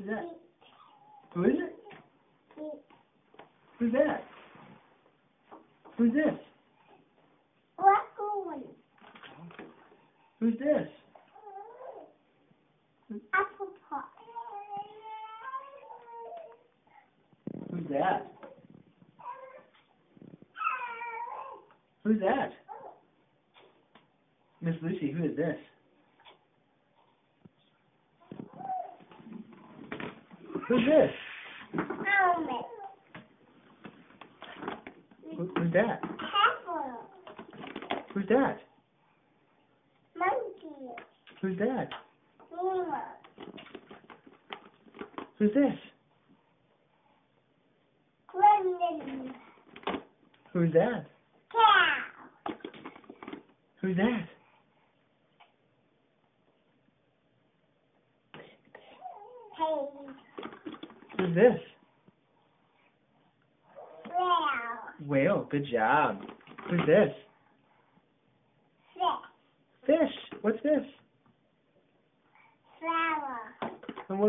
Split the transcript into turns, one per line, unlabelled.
Who's that? Who is it? Who's that? Who's this?
Raccoon.
Who's this?
Apple pie.
Who's that? Who's that? Miss Lucy, who is this? Who's this?
Helmet.
Who's that?
Apple.
Who's that?
Monkey.
Who's that?
Lemur.
Who's this?
Gremlin.
Who's that?
Cow.
Who's that?
Pig.
Who's this?
Whale.
Whale, good job. Who's this?
Fish.
Fish. What's this?
Flower.
And what